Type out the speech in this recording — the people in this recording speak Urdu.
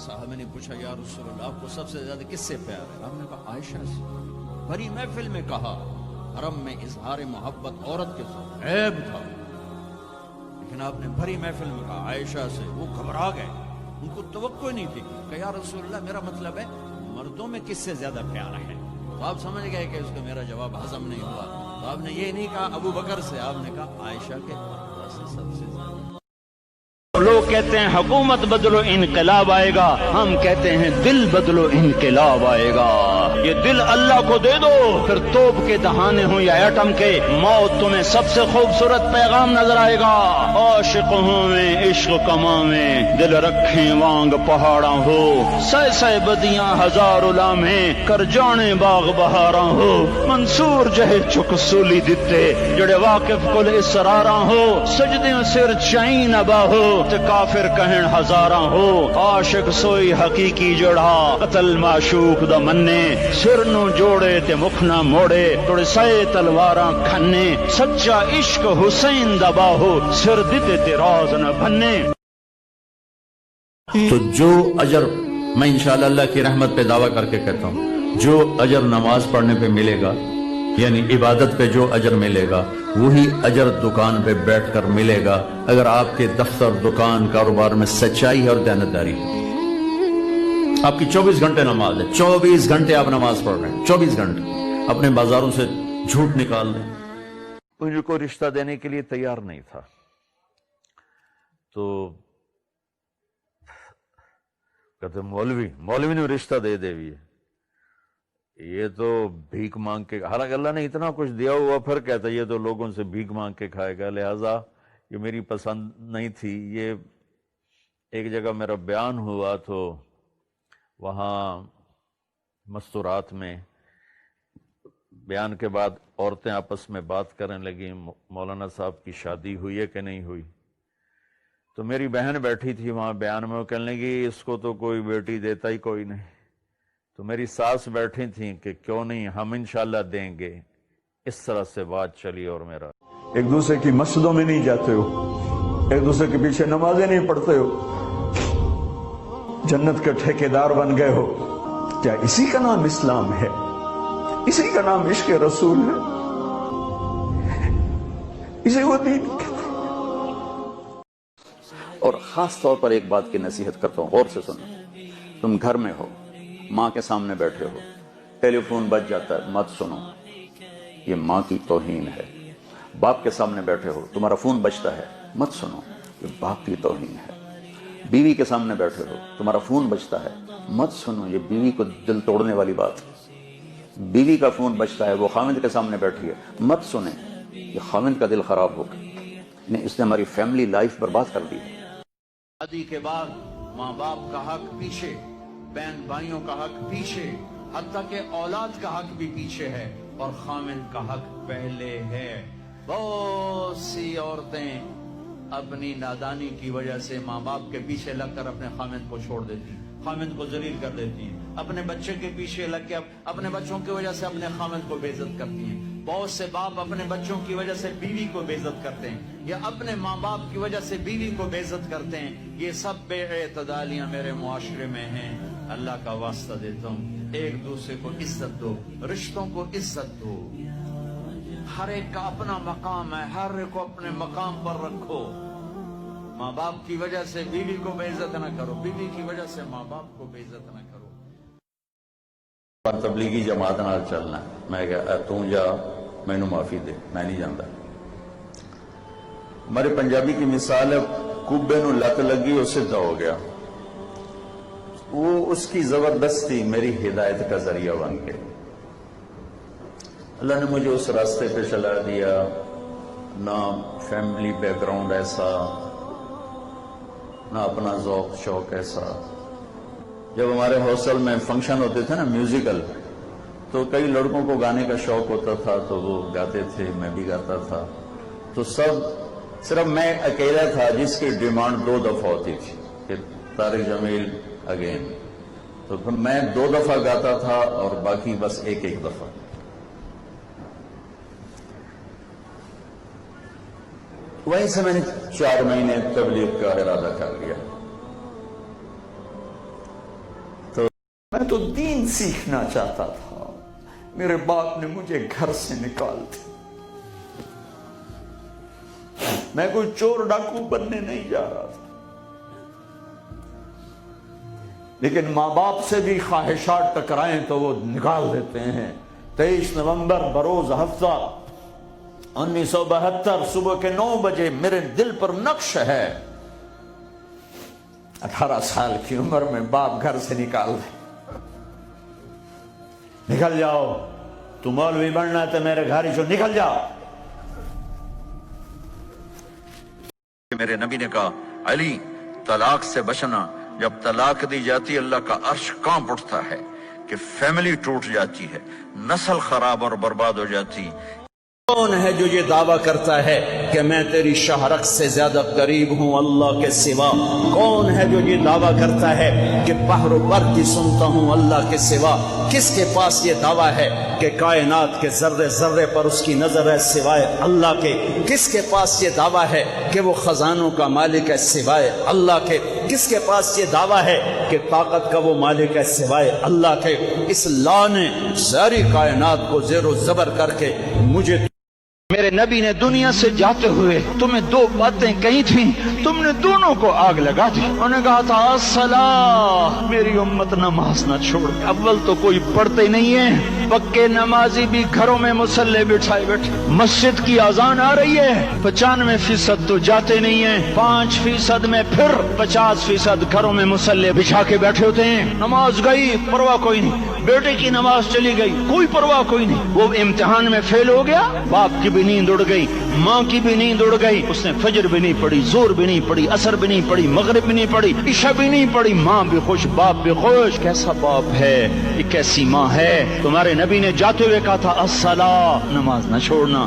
صحابہ نے پوچھا یا رسول اللہ آپ کو سب سے زیادہ کس سے پیار ہے؟ آپ نے کہا عائشہ سے۔ بڑی محفل میں کہا، حرم میں اظہار محبت عورت کے ساتھ عیب تھا، لیکن آپ نے بھری محفل میں کہا عائشہ سے۔ وہ گھبرا گئے، ان کو توقع نہیں تھی کہ یا رسول اللہ میرا مطلب ہے مردوں میں کس سے زیادہ پیار ہے؟ تو آپ سمجھ گئے کہ اس کو میرا جواب ہضم نہیں ہوا، تو آپ نے یہ نہیں کہا ابو بکر سے، آپ نے کہا عائشہ کے سے سب سے زیادہ۔ لوگ کہتے ہیں حکومت بدلو انقلاب آئے گا، ہم کہتے ہیں دل بدلو انقلاب آئے گا۔ یہ دل اللہ کو دے دو، پھر توپ کے دہانے ہوں یا ایٹم کے، موت تمہیں سب سے خوبصورت پیغام نظر آئے گا۔ عاشق ہوں میں عشق کماویں، دل رکھیں وانگ پہاڑاں ہو، سہ سہ بدیاں ہزار لامیں، کر جانے باغ بہاراں ہو، منصور جہے چک سولی دتے، جڑے واقف کل اسراراں ہو، سجدے سر چائیں نبا ہو، تے کافر کہن ہزاراں ہو، عاشق سوئی حقیقی جڑا، قتل معشوق دا مننے، سر نو جوڑے تے مکھ نہ موڑے، توڑے سائے تلواراں کھنے، سچا عشق حسین دا باہو، سر دتے تے راز نہ بھنے۔ تو جو اجر میں انشاءاللہ اللہ کی رحمت پہ دعویٰ کر کے کہتا ہوں، جو اجر نماز پڑھنے پہ ملے گا، یعنی عبادت پہ جو اجر ملے گا، وہی اجر دکان پہ بیٹھ کر ملے گا اگر آپ کے دفتر، دکان، کاروبار میں سچائی ہے اور دیانتداری ہے۔ آپ کی 24 گھنٹے نماز ہے، 24 گھنٹے آپ نماز پڑھ رہے ہیں، 24 گھنٹے اپنے بازاروں سے جھوٹ نکال دیں۔ مجھے کو رشتہ دینے کے لیے تیار نہیں تھا، تو کہتے مولوی نے رشتہ دے بھی ہے، یہ تو بھیک مانگ کے، حالانکہ اللہ نے اتنا کچھ دیا ہوا، پھر کہتا یہ تو لوگوں سے بھیک مانگ کے کھائے گا، لہٰذا یہ میری پسند نہیں تھی۔ یہ ایک جگہ میرا بیان ہوا تو وہاں مستورات میں بیان کے بعد عورتیں آپس میں بات کرنے لگیں مولانا صاحب کی شادی ہوئی ہے کہ نہیں ہوئی، تو میری بہن بیٹھی تھی وہاں بیان میں، وہ کہنے لگی اس کو تو کوئی بیٹی دیتا ہی کوئی نہیں، تو میری ساس بیٹھی تھیں کہ کیوں نہیں ہم انشاءاللہ دیں گے۔ اس طرح سے بات چلی، اور میرا ایک دوسرے کی مسجدوں میں نہیں جاتے ہو، ایک دوسرے کے پیچھے نمازیں نہیں پڑھتے ہو، جنت کے ٹھیکیدار بن گئے ہو۔ کیا اسی کا نام اسلام ہے؟ اسی کا نام عشق رسول ہے؟ اسے وہ دین کہتے ہیں۔ اور خاص طور پر ایک بات کی نصیحت کرتا ہوں، غور سے سنو۔ تم گھر میں ہو، ماں کے سامنے بیٹھے ہو، ٹیلی فون بج جاتا ہے، مت سنو، یہ ماں کی توہین ہے۔ باپ کے سامنے بیٹھے ہو، تمہارا فون بجتا ہے، مت سنو، یہ باپ کی توہین ہے۔ بیوی کے سامنے بیٹھے ہو، تمہارا فون بجتا ہے، مت سنو، یہ بیوی کو دل توڑنے والی بات ہے۔ بیوی کا فون بجتا ہے، وہ خاوند کے سامنے بیٹھی ہے، مت سنیں، یہ خاوند کا دل خراب ہوگا، اس نے ہماری فیملی لائف برباد کر دی ہے۔ شادی کے بعد ماں باپ کا حق پیچھے، بہن بھائیوں کا حق پیچھے، حتیٰ کہ اولاد کا حق بھی پیچھے ہے، اور خامن کا حق پہلے ہے۔ بہت سی عورتیں اپنی نادانی کی وجہ سے ماں باپ کے پیچھے لگ کر اپنے خامن کو چھوڑ دیتی ہیں، خامن کو ذلیل کر دیتی ہیں، اپنے بچے کے پیچھے لگ کے اپنے بچوں کی وجہ سے اپنے خامن کو بے عزت کرتی ہیں۔ بہت سے باپ اپنے بچوں کی وجہ سے بیوی کو بے عزت کرتے ہیں، یا اپنے ماں باپ کی وجہ سے بیوی کو بے عزت کرتے ہیں۔ یہ سب بے اعتدالیاں میرے معاشرے میں ہیں۔ اللہ کا واسطہ دیتا ہوں، ایک دوسرے کو عزت دو، رشتوں کو عزت دو۔ ہر ایک کا اپنا مقام ہے، ہر ایک کو اپنے مقام پر رکھو۔ ماں باپ کی وجہ سے بیوی کو بے عزت نہ کرو، بیوی کی وجہ سے ماں باپ کو بے عزت نہ کرو۔ پر تبلیغی جماعت نال چلنا، میں کہا تو جا، میں نو معافی دے، میں نہیں جانتا۔ ہمارے پنجابی کی مثال ہے، کبے نو لت لگی، وہ سدھا ہو گیا، وہ اس کی زبردستی میری ہدایت کا ذریعہ بن گئی۔ اللہ نے مجھے اس راستے پہ چلا دیا، نہ فیملی بیک گراؤنڈ ایسا، نہ اپنا ذوق شوق ایسا۔ جب ہمارے ہاسٹل میں فنکشن ہوتے تھے نا میوزیکل، تو کئی لڑکوں کو گانے کا شوق ہوتا تھا تو وہ گاتے تھے، میں بھی گاتا تھا، تو صرف میں اکیلا تھا جس کی ڈیمانڈ 2 دفعہ ہوتی تھی کہ طارق جمیل اگین، تو پھر میں 2 دفعہ گاتا تھا اور باقی بس ایک دفعہ۔ وہیں سے میں نے 4 مہینے تبلیغ کا ارادہ کر لیا۔ میں تو دین سیکھنا چاہتا تھا، میرے باپ نے مجھے گھر سے نکال دیا، میں کوئی چور ڈاکو بننے نہیں جا رہا تھا، لیکن ماں باپ سے بھی خواہشات ٹکرائیں تو وہ نکال دیتے ہیں۔ 23 نومبر بروز ہفتہ 1972 صبح کے 9 بجے میرے دل پر نقش ہے، 18 سال کی عمر میں باپ گھر سے نکال دے، نکل جاؤ، تو مولوی بننا ہے تو میرے گھر ہی نکل جاؤ۔ میرے نبی نے کہا علی طلاق سے بچنا، جب طلاق دی جاتی اللہ کا عرش کانپ اٹھتا ہے کہ فیملی ٹوٹ جاتی ہے، نسل خراب اور برباد ہو جاتی۔ کون ہے جو یہ دعویٰ کرتا ہے کہ میں تیری شہرک سے زیادہ قریب ہوں اللہ کے سوا؟ کون ہے جو یہ دعویٰ کرتا ہے کہ بحر و بر کی سنتا ہوں اللہ کے سوا؟ کس کے پاس یہ دعویٰ ہے کہ کائنات کے ذرے ذرے پر اس کی نظر ہے سوائے اللہ کے؟ کس کے پاس یہ دعویٰ ہے کہ وہ خزانوں کا مالک ہے سوائے اللہ کے؟ کس کے پاس یہ دعویٰ ہے کہ طاقت کا وہ مالک ہے سوائے اللہ کے؟ اس لا نے ساری کائنات کو زیر و زبر کر کے مجھے میرے نبی نے دنیا سے جاتے ہوئے تمہیں 2 باتیں کہی تھیں، تم نے دونوں کو آگ لگا دی۔ انہوں نے کہا تھا الصلاۃ، میری امت نماز نہ چھوڑ۔ اول تو کوئی پڑھتے نہیں ہے، پکے نمازی بھی گھروں میں مصلے بٹھائے بیٹھے۔ مسجد کی اذان آ رہی ہے، 95% تو جاتے نہیں ہیں، 5% میں پھر 50% گھروں میں مصلے بچھا کے بیٹھے ہوتے ہیں۔ نماز گئی، پرواہ کوئی نہیں، بیٹے کی نماز چلی گئی، کوئی پرواہ کوئی نہیں۔ وہ امتحان میں فیل ہو گیا، باپ کی بھی نیند اڑ گئی، ماں کی بھی نیند اڑ گئی، اس نے فجر بھی نہیں پڑھی، زور بھی نہیں پڑھی، عصر بھی نہیں پڑھی، مغرب بھی نہیں پڑھی، عشاء بھی نہیں پڑھی، ماں بھی خوش، باپ بھی خوش۔ کیسا باپ ہے یہ، کیسی ماں ہے؟ تمہارے نبی نے جاتے ہوئے کہا تھا الصلاۃ، نماز نہ چھوڑنا۔